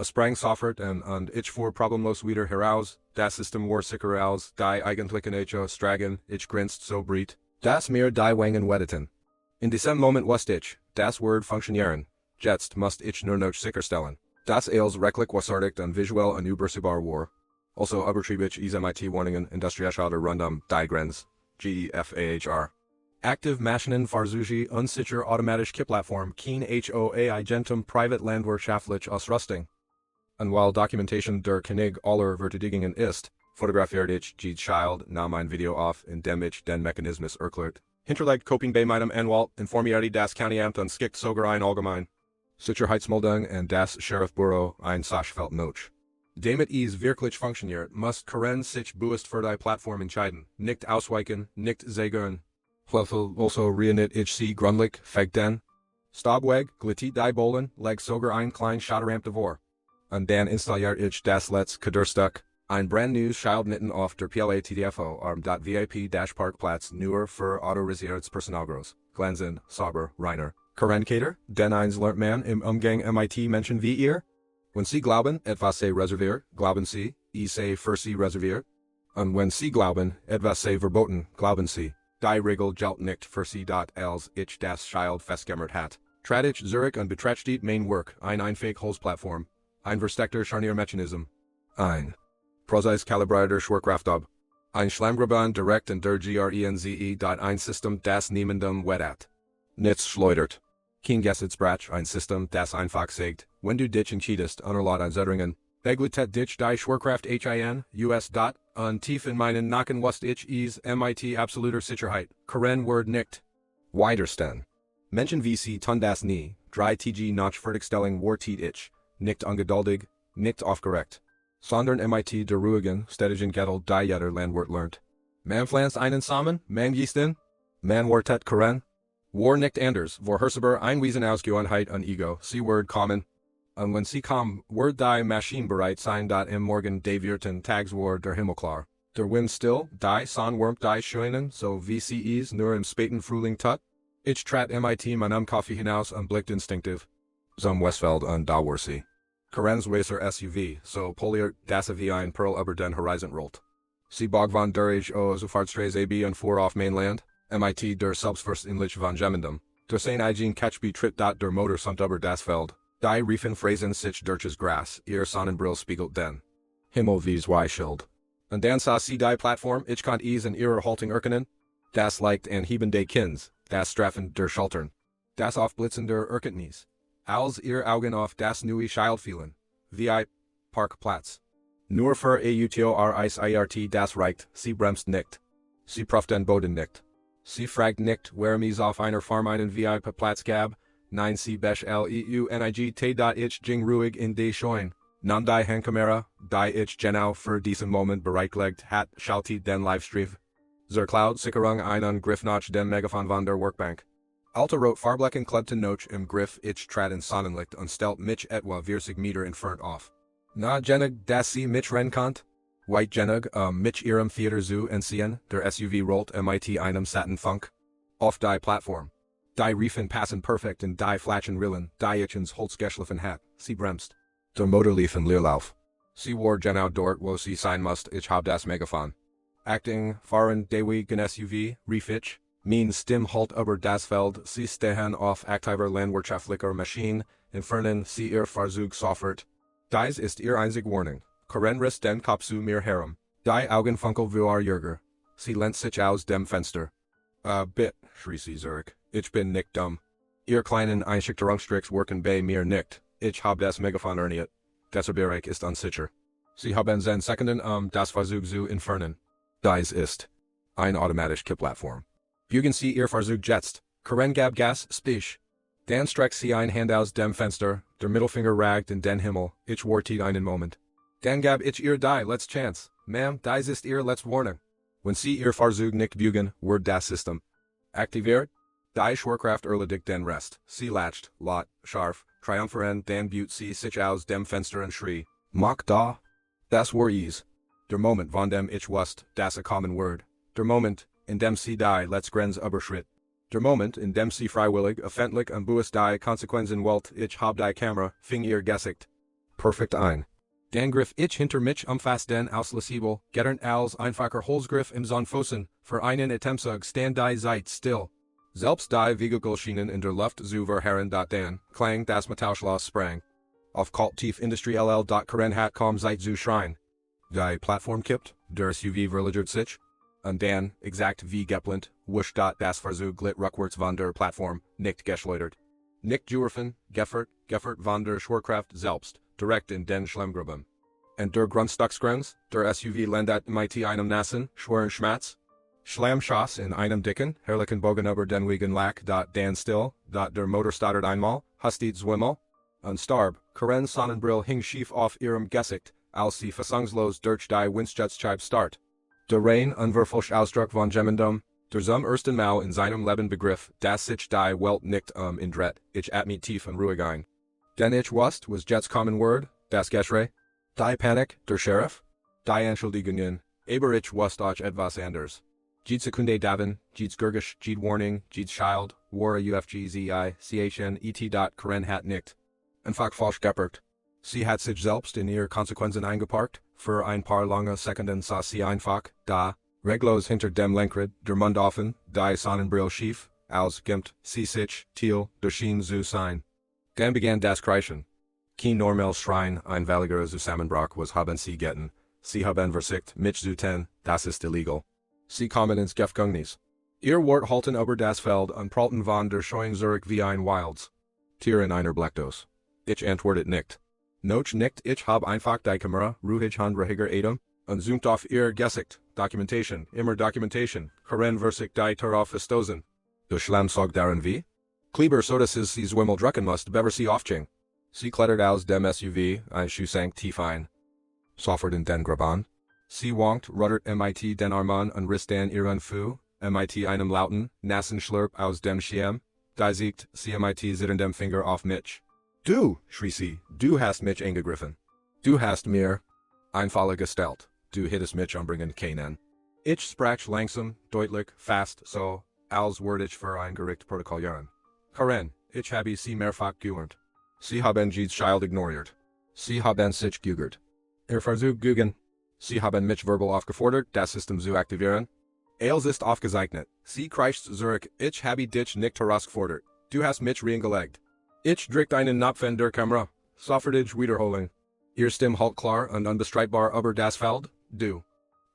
Sprang sofort und ich fuhr problemlos wieder heraus, das System war sicher aus, die eigentlichen Echo stragen, ich grinst so breit, dass mir die Wangen wetteten. In diesem Moment wusste ich, das Word funktionieren, jetzt musste ich nur noch sicherstellen, Das als Rechtlich wasartigt und visuell unübersebar war. Also Übertrieblich is mit Warningen Industrieschalter rundum die Grenz. GEFAHR. Active Maschinen Fahrzeuge unsicher automatisch Kippplattform Keen HOA Gentum Private Landwirtschaftlich Ausrüstung. Und while Dokumentation der König aller Verteidigungen ist, fotografiert ich die Child nahm ein Video auf, in dem ich den Mechanismus erklärt. Hinterlegt Kopien bei meinem Anwalt, informierte das County-Amt und schickt sogar ein allgemein Sicherheitsmeldung und das Sheriffbüro ein Sachfeld noch. Damit es wirklich funktioniert, muss Karen sich bewusst für die Plattform entscheiden, nicht ausweichen, nicht zögern. Also reinit ich sie grundlich, fegten. Stabweg, glittit die Bollen, leg sogar ein klein Schotteramp davor. Und dann installiert ich das letzte Kaderstück, ein brand neues Schildnitten auf der PLATDFO arm.vip-Parkplatz nur für autorisiertes Personalgroß, Glanzen, Sauber, Reiner. Karenkater, denn eins lernt man im Umgang mit Menschen wie ihr? Wenn Sie glauben, etwas sei reserviert, glauben Sie, es sei für Sie reserviert. Und wenn Sie glauben, etwas sei verboten, glauben Sie, die Regel gilt nicht für Sie. Als ich das Schild festgemacht hat, trat ich Zurich und betrachtete mein Werk, ein einfache Holzplattform, ein versteckter Scharniermechanism, ein Präzise kalibrierter Schwerkraftdub, ein Schlammgraben direkt in der Grenze. Ein System, das niemandem wehtut. Nichts schleudert. Kein Gesetzbrach, ein System, das einfach sagt, wenn du dich entschiedest, unerlaubt Ansätterungen, begleitet dich die Schwerkraft hin, US. Und tief in meinen Nacken wusst ich es mit absoluter Sicherheit, Karen word nicht. Widerstand. Menschen wie sie tun das nie, 3 nach Fertigstellung wartet ich, nicht ungeduldig, nicht aufgeregt. Sondern mit der ruhigen, städtischen Gettel die jeder Landwirt lernt. Man pflanzt einen Samen, man gießt ihn, man wartet Karen. War nicht anders, vorhersehbar Einwiesen Ausgewohnheit und Ego, sie word kommen. Und wenn sie kommen, wird die Maschine bereit sein. Im Morgen des vierten Tags war der Himmel klar. Der Wind still, die Sonne wärmt die Schönen, so wie sie es nur im späten Frühling tut. Ich trat mit meinem Kaffee hinaus und blickte instinktiv. Zum Westfeld und da war sie. Karen's Racer SUV, so poliert, dass wie ein Pearl über den Horizont rollt. Sie bog von durch Zufahrtsstraße AB und fuhr auf Mainland. Mit der Selbstverständlich von Jemandem. Der sein eigen Catch betritt der Motor samt über das Feld. Die Riefen fräsen sich durchs Gras, ihr Sonnenbrill spiegelt den Himmel wie's Weischild. Und dann sah sie die Plattform, ich konnte es in ihrer Haltung erkennen. Das Licht an Heben des Kinns, das Straffen der Schultern. Das Aufblitzen der Erkenntnis. Als ihr Augen auf das neue Schild fielen. Wie Parkplatz. Nur für AUTORISIRT das reicht, sie bremst nicht. Sie prüft den Boden nicht. Sie fragt nicht, wer mich auf einer Farm einen VIP-Platz gab. Nein, sie besch leunigt. Ich ging ruhig in die Scheune. Nahm die Handkamera, die ich genau für diesen Moment bereitgelegt hat, schaltet den Livestream. Zur Cloud-Sicherung einen Griff nach dem Megafon von der Workbank. Alter rot Farblecken klebten noch im Griff, ich trat in Sonnenlicht und stellt mich etwa 40 Meter entfernt auf. Na genug, dass sie mich rennen konnt? White genug, mich ihrem Theater zu entziehen, der SUV rollt mit einem Satinfunk. Auf die Plattform. Die Riefen passen perfekt in die flatschen Rillen, die ich ins Holz geschliffen hat, sie bremst. Der Motor lief in Leerlauf. Sie war genau dort, wo sie sein musst, ich hab das Megafon. Acting, fahren dewigen SUV, rief ich. Mein Stimm halt über das Feld, sie stehen auf aktiver landwirtschaftlicher Maschine, entfernen sie ihr Fahrzeug sofort. Dies ist ihr einzig Warning. Karen riss den Kopf zu mir herum. Die Augen funkel vor Jürger. Sie lehnt sich aus dem Fenster. Bit, schrie sie zurück. Ich bin nicht dumm. Ihr kleinen Einschüchterungstricks worken bei mir nicht. Ich hab das Megafon erniet. Das Bereich ist unsicher. Sie haben 10 Sekunden, das Fahrzeug zu entfernen. Dies ist ein automatisch Kippplattform. Bügen Sie Ihr Fahrzeug jetzt. Karen gab Gas, Spisch. Dann streckt sie ein Hand aus dem Fenster, der Mittelfinger ragt in den Himmel, ich wartet einen Moment. Dann gab ich ihr die letzte Chance. Ma'am, dies ist ihr letzte Warning. Wenn Sie Ihr Fahrzeug nicht bügen, wird das System aktiviert. Die Schwerkraft erledigt den Rest. Sie latscht, laut, scharf, triumphierend, dann büht sie sich aus dem Fenster und schrie. Mach da. Das war es. Der Moment, von dem ich wusste, das a common word. Der Moment, in dem sie die letzte Grenze überschritt. Der Moment, in dem sie freiwillig, öffentlich und bewusst die Konsequenzen wollte, ich hab die Kamera, fing ihr Gesicht. Perfekt ein. Dann griff ich hinter mich umfasst den Auslösebel, gettern als einfacher Holzgriff im Zonfossen, für einen Atemzug stand die Zeit still. Selbst die Vehicle schienen in der Luft zu verharren. Dann klang das Metallschloss sprang. auf Kalt tief Industrie LL. Karen hat kom Zeit zu Schrein. Die Plattform kippt, der SUV verlagert sich. Und dann, exakt wie geplant, wusch das Fahrzeug glitt rückwärts von der Plattform, nicht geschleudert. Nicht geworfen, Geffert von der Schwerkraft selbst, direkt in den Schlemmgruben. Und der Grundstücksgrenz, der SUV landet mit einem nassen, schweren Schmerz. Schlammschoss in einem dicken, herrlichen Bogen über den Wegen lag, dann still, der Motor stottert einmal, hastig zweimal, und starb. Karen's Sonnenbrille hing schief auf ihrem Gesicht, als sie fassungslos durch die Windschutzscheibe starrt. Der rein unverfälscht Ausdruck von Gemendum, der zum ersten Mal in seinem Leben begriff, dass sich die Welt nicht in Dread, ich atme tief und ruhig ein. Denn ich wusste, was jetzt common word, das Geschrei, die Panik, der Sheriff, die Entschuldigungen, aber ich wusste auch etwas anders. Jede Sekunde davon, jedes Gurgisch, jede Warning, jedes Schild, wahre UFGZI, Karen hat nicht einfach falsch geparkt. Sie hat sich selbst in ihre Konsequenzen eingeparkt, für ein paar lange Sekunden sah sie einfach, reglos hinter dem Lenkrad, der Mund offen, die Sonnenbrille schief, als gimmt, sie sich, Thiel, der Schien zu sein. Dann begann das Kreischen. Kein normal Schrein, ein Walliger Zusammenbruch was haben sie getan, sie haben versicht, mich zu tun, das ist illegal. Sie kommen ins Gefängnis. Ihr Wort halten über das Feld und prallten von der Scheuung zurück wie ein Wilds Tier in einer Blackdose. Ich antwortet nicht. Noch nicht, ich hab einfach die Kamera, ruhig handruhiger Adam, und zoomt auf ihr Gesicht, Dokumentation, immer Dokumentation, Karen versicht die darauf verstoßen. Der Schlamm sagt darin wie? Kleber so dass es sie zwimmel drucken musst, bever sie aufching. Sie klettert aus dem SUV, ein Schuh sank tief ein. Sofort in den Graban. Sie wankt, ruddert mit den Armen und riss dann ihren Fu, mit einem lauten, nassen Schlurp aus dem Schirm, da siegt sie mit zitterndem Finger auf mich. Du, schrie sie, du hast mich angegriffen. Du hast mir ein Falle gestellt, du hättest mich umbringen können. Ich sprach langsam, deutlich, fast so, als würde ich für ein Gericht protokollieren. Karen, ich habe sie mehrfach gewarnt. Sie haben jedes Schild ignoriert. Sie haben sich geugert. Versuch gegen. Sie haben mich verbal aufgefordert, das System zu aktivieren. Els ist aufgezeichnet. Sie kreischt zurück, ich habe dich nicht herausgefordert. Du hast mich reingelegt. Ich drückt einen Knopf in der Kamera. Sofort ich wiederholen. Ihr Stimme halt klar und unbestreitbar über das Feld. Du.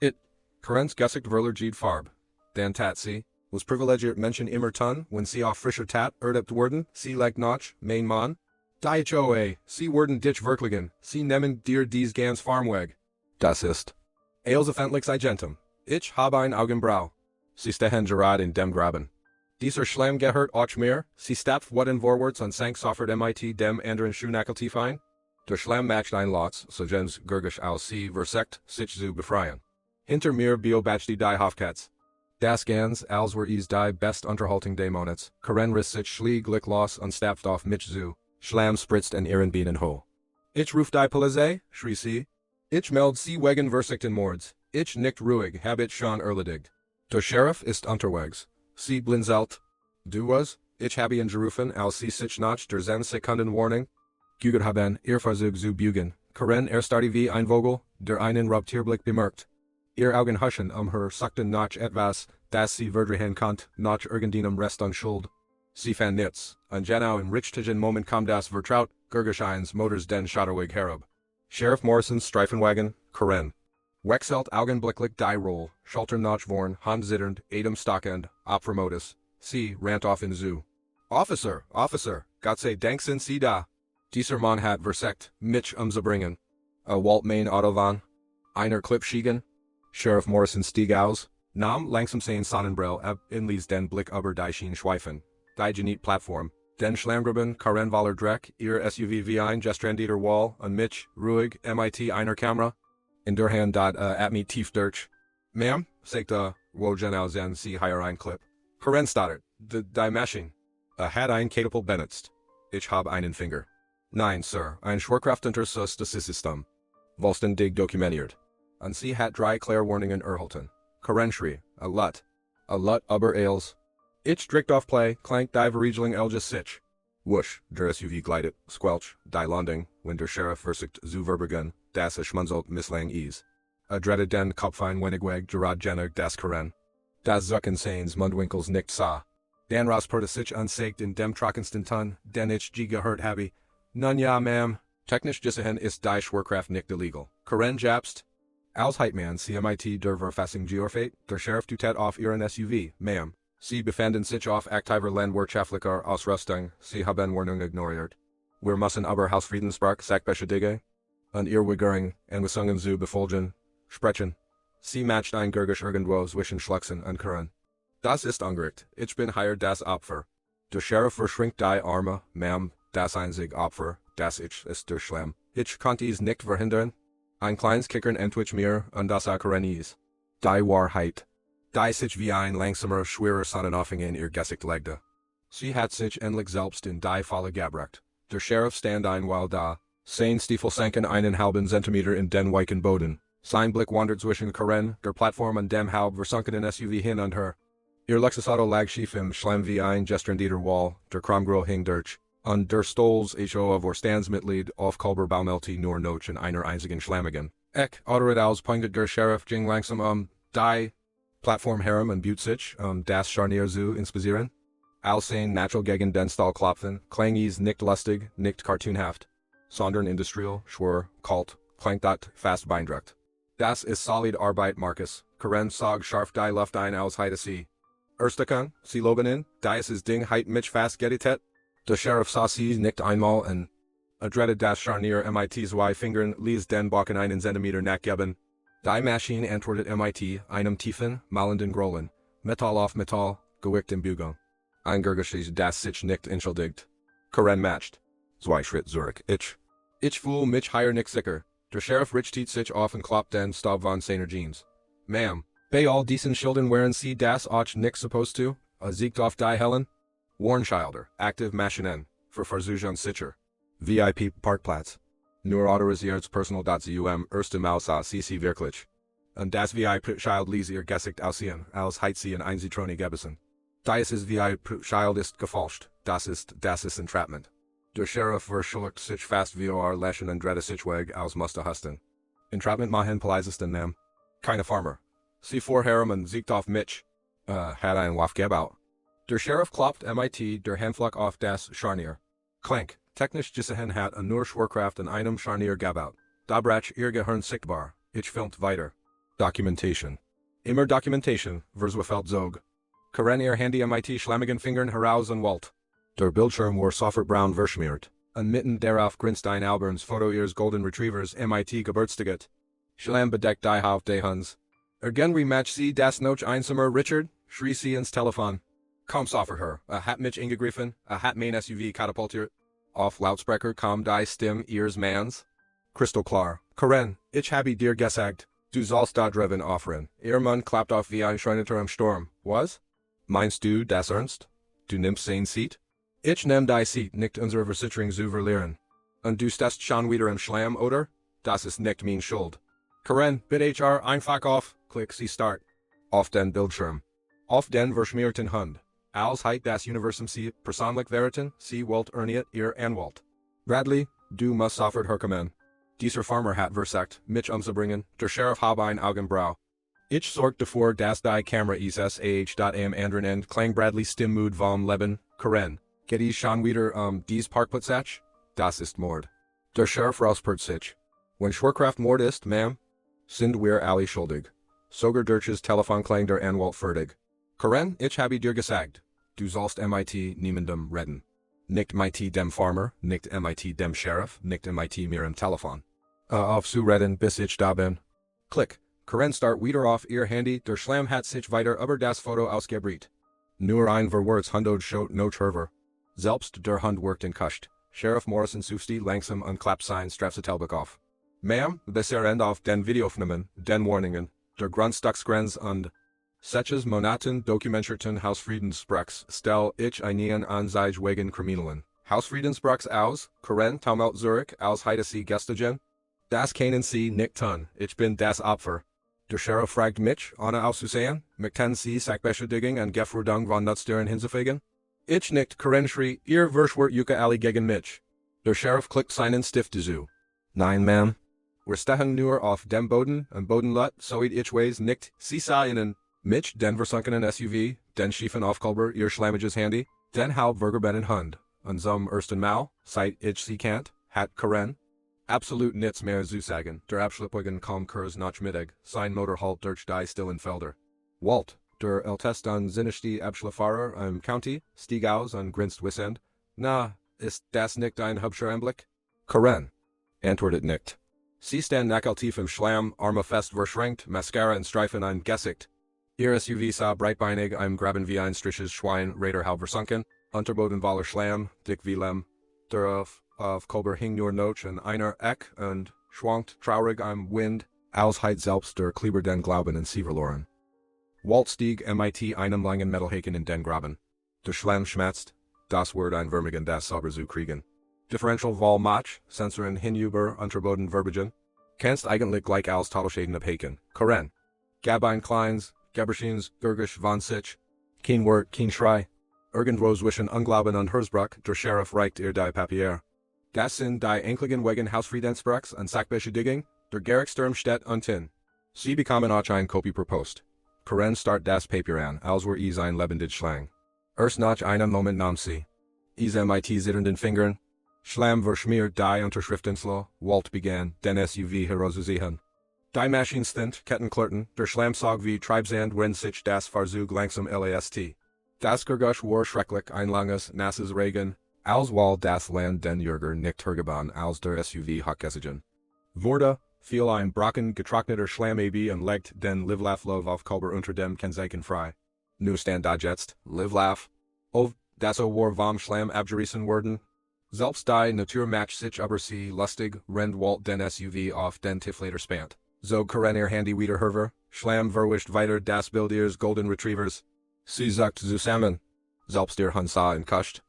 It. Karen's Gesicht verlor Farb. Dann tat sie, was privilegiert Menschen immer tun, wenn sie auf frischer Tat ertappt wurden, sie legt noch, mein Mann. Die HOA, sie wurden dich verkligen, sie nehmen dir dies ganz Farmweg. Das ist. Els öffentlich Agentum. Ich habe ein Augenbrau. Sie stehen gerade in dem Graben. Dieser Schlamm gehört auch mir, sie stapft Watten vorwärts und sank sofort mit dem anderen Schuhnackel tief ein. Der Schlamm macht ein Lots, so gens Gurgisch als sie versekt, sich zu befreien. Hinter mir beobachte die Hofkatz. Das ganz, als were is die best Unterhaltung des Monats, Karen riss sich schläglich los und stapft auf mich zu. Schlamm spritzt in ihren Bienen ho. Ich ruf die Polizei, schrie sie. Ich meld sie wegen versikten Mords. Ich nicht ruhig, hab ich schon erledigt. Der Sheriff ist unterwegs. Sie blinzelt. Du was? Ich habe ihn gerufen, als sie sich nach der 10 Sekunden Warning. Geugert haben, ihr Versuch zu bügen. Karen erstarrte wie ein Vogel, der einen Raubtierblick bemerkt. Ihr Augen huschen her sagten noch etwas, das sie verdrehen konnt, noch irgendeinem Rest an Schuld. Sie fand nichts, und genau im richtigen Moment kam das Vertraut, Gurgisch eins Motors den Schotterweg herab. Sheriff Morrison's Streifenwagen, Karen. Wechselt augenblicklich die Roll, Schulter noch vorn, Hand zitternd, Adam stockend, Opfermodus. Sie rannt off in Zoo. Officer, Gott sei Dank sind Sie da. Dieser Mann hat versekt, mich umzubringen. Walt mein Auto van. Einer Klippschiegen. Sheriff Morrison stieg aus, nahm langsam sein Sonnenbrille ab und ließ den Blick über die Schiene schweifen. Die Geniet-Plattform. Den Schlammgruben, Karen Waller Dreck, ihr SUV wie ein gestrandeder Wall, und mich, ruhig, mit einer Kamera. In der Hand at me tief durch. Ma'am, sagte, wo genau sind Sie hier ein Clip? Karen stottert, die Maschine. Hat ein Katapult benutzt. Ich hab einen Finger. Nein, Sir, ein Schwerkraftuntersuchtes System. Vollständig dokumentiert. Und sie hat 3 Klärwarnungen erhalten. Karen schrie, a lot über Ailes. Ich drückt auf Play, klank die Verriegelung Elges sich. Wusch, der SUV gleitet, squelch, die Landung, wenn der Sheriff versucht zu verbergen, dass schmunzelt misslang is. Dreaded den Kopf ein wenigweg gerad genug das Karen. Das Zucken seines Mundwinkels nicht sah. Dan rasperte sich anzeigt in dem trockensten Ton, den ich gehört habe. Nun ja, ma'am, Technisch Gesehen ist die Schwerkraft nicht illegal. Karen Japst. Als Heitmann CMIT der Verfassung Georfate, der Sheriff dutet auf ihren SUV, ma'am. Sie befanden sich auf aktiver Landwirtschaftlicher Ausrüstung, sie haben Warnung ignoriert. Wir müssen aber Hausfriedensbrach Sachbeschädigung und Irrwigering, Anweisungen zu befolgen, sprechen. Sie matcht ein Gergisch irgendwo zwischen Schluchsen und Karen. Das ist Ungerecht, ich bin hier das Opfer. Der Sheriff verschränkt die Arme, ma'am, das einzige Opfer, das ich ist der Schlamm. Ich konnte es nicht verhindern. Ein kleines Kickern entwich mir und das Akarenis. Die Wahrheit. Die sich wie ein langsamer, schwerer Sonnenaufgang in ihr Gesicht legte. Sie hat sich endlich selbst in die Falle gebracht. Der Sheriff stand ein Weile da. Sein Stiefel sanken einen halben Zentimeter in den weichen Boden. Sein Blick wandert zwischen Karen, der Plattform und dem halb versunkenen SUV hin und her. Ihr Luxusauto lag schief im Schlamm wie ein gestrandeder Wall, der Kramgrill hing durch. Und der Stolz Echo of Vorstandsmitglied auf Kolber baumelte nur noch in einer einzigen Schlammigen. Autorit aus pointet der Sheriff ging langsam die Plattform herum und büht sich, das Scharnier zu inspizieren. Alsane natural gegen den Stahl klopfen, klang es nicht lustig, nicht cartoonhaft. Sondern industrial, schwer, kalt, klingt dat fast beeindruckt. Das ist solid Arbeit, Marcus. Karen sog scharf die Luft ein aus heide sie. Erstekang, sie loben dieses Ding heit mich fast gettet. Der Sheriff sah sie nicht einmal und dreaded das Scharnier MIT's Fingern ließ den Backen einen Zentimeter nachgeben. Die Maschine antwortet MIT, einem tiefen, malenden Grollen. Metall auf Metall, gewickt im Bügel. Ein Gergisches das sich nicht entschuldigt. Karen matcht. Zwei Schritt zurück, Ich fühl mich hier nicht sicher. Der Sheriff richtet sich auf und kloppt den Staub von seiner Jeans. Ma'am, bei all diesen Schildern wären Sie das auch nicht supposed to? Siegt auf die Helen? Warnschilder, aktiv Maschinen, für Versuchung sicher. VIP Parkplatz. Nur autorisiertes Personal.zum erste Mal sah sie wirklich. Und das VIP-Schild ließ ihr Gesicht aussehen, als hätte sie in ein Zitrone gebissen. Dieses VIP-Schild ist gefälscht, das ist Entrapment. Der Sheriff verschluckt sich fast wie lächeln und drehte sich weg aus Musterhusten. Entrapment machen pleisesten Namen. Keine Farmer. Sie fuhr herum und siegt auf mich. Hat ein Waff gebaut. Der Sheriff klopft MIT der Handfläche auf das Scharnier. Klank, technisch gesehen hat nur Schwerkraft in einem Scharnier gebaut. Da brach ihr Gehirn sichtbar. Ich filmt weiter. Dokumentation. Immer Dokumentation, verzweifelt zog. Karen ihr Handy MIT schlammigen Fingern heraus und Walt. Der Bildschirm war sofort braun verschmiert. Und mitten darauf grinst ein Alberns Foto ihres Golden Retrievers MIT Geburtstaget. Schlamm bedeckt die Haupt des Huns. Rematch sie das noch einsamer Richard, schrie sie ins Telefon. Komm sofort her, hat mich ingegriffen, hat mein SUV katapultiert. Auf Lautsprecher kam die Stimme ihres Manns. Crystal klar. Karen, ich habe dir gesagt, du sollst da driven offeren. Ihr Mann klappt auf wie ein Schreineter im Sturm. Was? Meinst du das ernst? Du nimmst sein Seat? Ich nehm die Seat nicht unsere Versicherung zu verlieren. Und du stehst schon wieder im Schlamm, oder? Das ist nicht mein Schuld. Karen, bitte HR einfach auf, klick sie start. Auf den Bildschirm. Auf den verschmierten Hund. Als heit das Universum sie persönlich verraten, sie wollt erniet ihr Anwalt. Bradley, du musst sofort herkommen. Dieser Farmer hat versagt, mich umzubringen, der Sheriff habe ein Augenbrau. Ich sorgte vor, dass die Kamera am anderen Ende klang Bradleys Stimmmut vom Leben, Karen. Geht es schon wieder dies Parkplatz? Das ist Mord. Der Sheriff rouspert sich. Wenn Schwerkraft Mord ist, ma'am, sind wir alle schuldig. Sogar durchs Telefon klang der Anwalt fertig. Karen, ich habe dir gesagt, du sollst MIT niemandem retten. Nicht MIT dem Farmer, nicht MIT dem Sheriff, nicht MIT mir im Telefon. Auf zu retten, bis ich da bin. Klick. Karen start wieder auf ihr Handy, der Schlamm hat sich weiter über das Foto ausgebreitet. Nur ein Verwirrtes Hundod schaut noch herver. Selbst der Hund wirkt entkascht. Sheriff Morrison sucht langsam und klappt sein Strafzettelbuch auf. Ma'am, bisher end auf den Videoaufnahmen, den Warnungen, der Grundstücksgrenz und Setches Monaten dokumentierten Hausfriedensbrachs stell ich einen Anzeige wegen Kriminellen. Hausfriedensbrachs aus, Karen taumelt zurück, als hätte sie gestern. Das können Sie nicht tun, ich bin das Opfer. Der Sheriff fragt mich, ohne auszusehen, möchten Sie Sachbeschädigung und Gefährdung von Nutztieren hinzufügen? Ich nicht, Karen schrie, ihr verschwört Yuka alle gegen mich. Der Sheriff klickt seinen Stift zu. Nein, ma'am. Wir stehen nur auf dem Boden, und Bodenlot, soid ich weiß nicht, Sie sah Ihnen. Mich, den versunkenen SUV, den schiefen Aufkolber, ihr schlammiges Handy, den halb vergebenen Hund. Und zum ersten Mal, seit ich sie kennt, hat Karen. Absolut nichts mehr zu sagen, der Abschleppwagen kaum Kurs nach Mittag, sein Motor halt durch die stillen Felder. Walt, der Ältest an Sinnesti Abschlefahrer am County, stieg aus und grinst wissend. Na, ist das nicht ein hübscher Anblick? Karen, antwortet nicht. Sie stand nakeltief im Schlamm, Arme fest verschränkt, Mascara in Streifen ein Gesicht. Ihr SUV sah breitbeinig im Graben wie ein strisches Schwein, Räder halb versunken, Unterboden voller Schlamm, dick wie Lehm. Der auf Kolber hing nur noch in einer Eck und schwankt traurig am Wind, Ausheit selbst der Kleber den Glauben in sie verloren. Walt stieg mit einem langen Metallhaken in den Graben. Der Schlamm schmerzt, das Wort ein Vermigen das sauber zu kriegen. Differential Vol Mach, Sensoren hinüber Unterboden Verbigen. Kannst eigentlich gleich als Tadelschäden abhaken, Karen. Gab ein kleines, Geberschins, Gurgisch von sich. Kein Wort, kein Schrei. Irgendwo zwischen Unglauben und Herzbruch, der Sheriff reicht ihr die Papier. Das sind die Enkligen wegen Hausfriedensbruchs und Sackbäsche Digging, der Gerichtssturm steht unten. Sie bekommen auch ein Kopie per Post. Karen start das Papier an, als wär es ein lebendig Schlang. Erst nach einem Moment nahm sie. Is mit zitternden Fingern. Schlamm verschmiert die Unterschriftenslo, Walt begann, den SUV herauszuziehen. Die Maschinen sind Kettenklirten, der Schlamm sog wie Treibsand wenn sich das Fahrzeug langsam last. Das Gergusch war schrecklich ein langes, nasses Regen, als Wald das Land den Jürger nicht hergeban als der SUV hochgesigen. Wurde, fiel ein Brocken getrockneter Schlamm ab und legt den Livlaflov auf Kolber unter dem Kennzeichen frei. Nu stand da jetzt, Livlaf. Ov, das war vom Schlamm abgerissen worden. Selbst die Natur macht sich aber sie lustig, rennt Walt den SUV auf den Tieflader spannt. So Karen ihr Handy wieder herver, Schlamm verwischt weiter das Bild ihres Golden Retrievers. Sie sagt zusammen. Selbst ihr Hund sah und kuscht.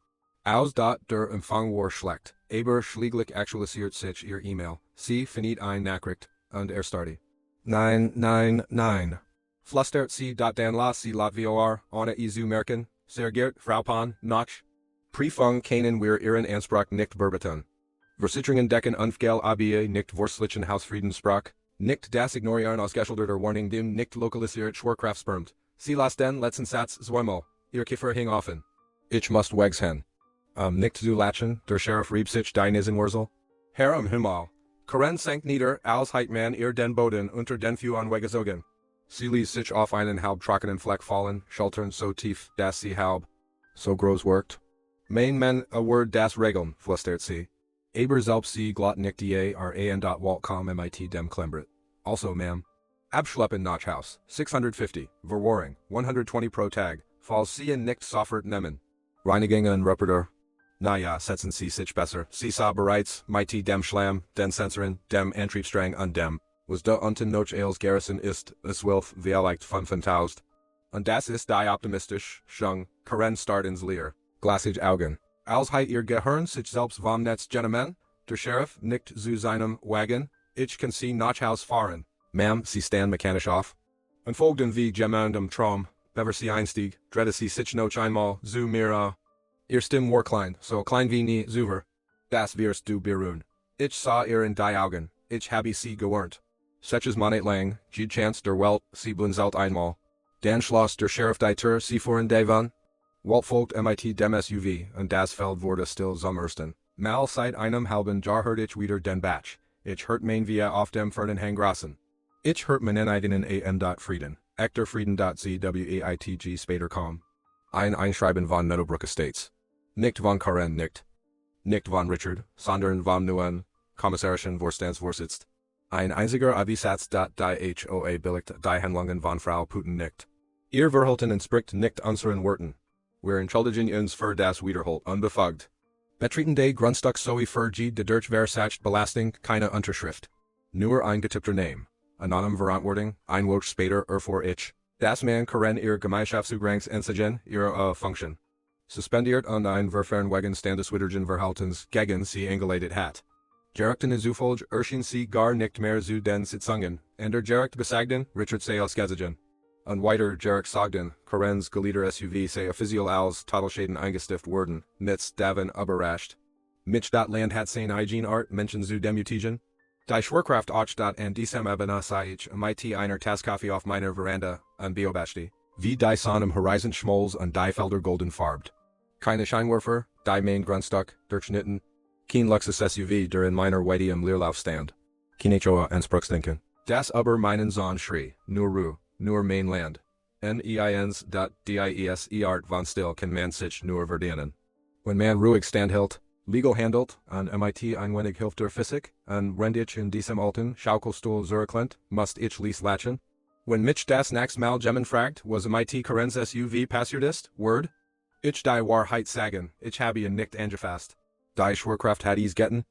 Aus dort der Empfang war schlecht, aber schließlich aktualisiert sich ihr E-Mail. Sie finit ein Nachricht, und startet. Nein. Flustert sie dann las sie Latvior, ohne zu merken, sehr geehrt, Frau Pan, noch. Prüfung können wir ihren Anspruch nicht berbeten. Versicherungen decken Unfall ABA nicht Vorschlichen Hausfriedensspruch, nicht das Ignorieren ausgeschilderter Warning dem nicht lokalisiert Schwerkraftspermt. Sie las den letzten Satz zweimal, ihr Kiefer hing offen. Ich muss wegs hin. Nicht zu latchen, der Sheriff rieb sich die Nisenwurzel. Herr Himmel. Karen sank nieder, als Heitmann ihr den Boden unter den Füßen weggezogen. Sie ließ sich auf einen halb trockenen Fleck fallen, schultern so tief, dass sie halb so groß wirkt. Mein Mann, a word das Regeln, flüstert sie. Aber selbst sie glott nicht die Walt kaum mit dem Klembrit. Also, ma'am. Abschleppen nach Haus, 650, Verwarring, 120 pro Tag, falls sie nicht sofort nehmen. Reinigung und Reparatur. Na ja, setzen Sie sich besser. Sie sah bereits, mit dem Schlamm, den Sensoren, dem Antriebsstrang und dem, was da unten noch als Garrison ist, es wilf vielleicht 5000. Und das ist die optimistisch, schung, Karen start ins Leer, glassig Augen. Als ihr Gehirn sich selbst vom Netz Gentlemen, der Sheriff nicht zu seinem Wagen, ich kann sie nach Haus fahren. Ma'am, sie stand mechanisch auf. Und folgten wie gemeinsam Traum, bever sie einstieg, drehte sie sich noch einmal zu mir. Ihr Stimme war klein, so klein wie nie zuver. Das wirst du beruhen. Ich sah ihr in die Augen, ich habe sie gewarnt. Seches Monet lang, die Chance der Welt, sie blinzelt einmal. Dann schloss der Sheriff die Tür, sie fuhren davon. Walt folgt mit dem SUV, und das Feld wurde still zum ersten. Mal seit einem halben Jahr hört ich wieder den Batch. Ich hört mein via auf dem fernen Hangrassen. Ich hört meinen eigenen Frieden. Echter Frieden.zweitg später kom. Ein Einschreiben von Meadowbrook Estates. Nicht von Karen nicht. Nicht von Richard, sondern von neuen, kommissarischen Vorstandsvorsitz. Ein einziger Avisatz. Die HOA billigt die Handlungen von Frau Putin nicht. Ihr Verhalten entspricht nicht unseren Worten. Wir entschuldigen uns für das Wiederholt unbefugt. Betreten de Grundstück sowie für die durch Versacht Belastung keine Unterschrift. Nur ein getippter Name. Anonym Verantwortung, ein Woche später erfuhr ich, dass man Karen ihr Gemeinschaftszugangs entsigen, ihre Function. Suspendiert und ein Verfahren wegen Standeswidrigen Verhaltens gegen sie eingeleitet hat. Gerichten zufolge erschien sie gar nicht mehr zu den Sitzungen, und der Gericht besagten, Richard sei ausgezogen. Und weiter Gericht sagten, Karens geliebter SUV sei offiziell als Tadelschäden eingestuft worden, nichts davon überrascht. Mich dat Land hat sein eigen Art Menschen zu demütigen. Die Schwerkraft auch an diesem Ebene sah ich mit einer Tasskaffee auf meiner Veranda, an Beobachti, wie die Sonne am Horizont schmolz und die Felder golden farbt. Keine Scheinwerfer, die Main Grundstück, durchschnitten. Keen Luxus SUV der in meiner Weitium Leerlaufstand. Kinachoa en Spruchsdenken. Das über meinen Zahn schrie, nur Mainland. Neins dat dies art von still kann man sich nur verdienen. When man ruhig standhält, legal handelt, an MIT ein wenig hilft der Physik, an rendich in diesem alten Schaukelstuhl zurücklehnt, must ich lies lachen. When mich das nachts mal gemmen fragt, was MIT Karenz SUV passiert ist, word? Ich die Wahrheit sagen, ich habe ihn nicht angefasst. Die Schwerkraft hat getten,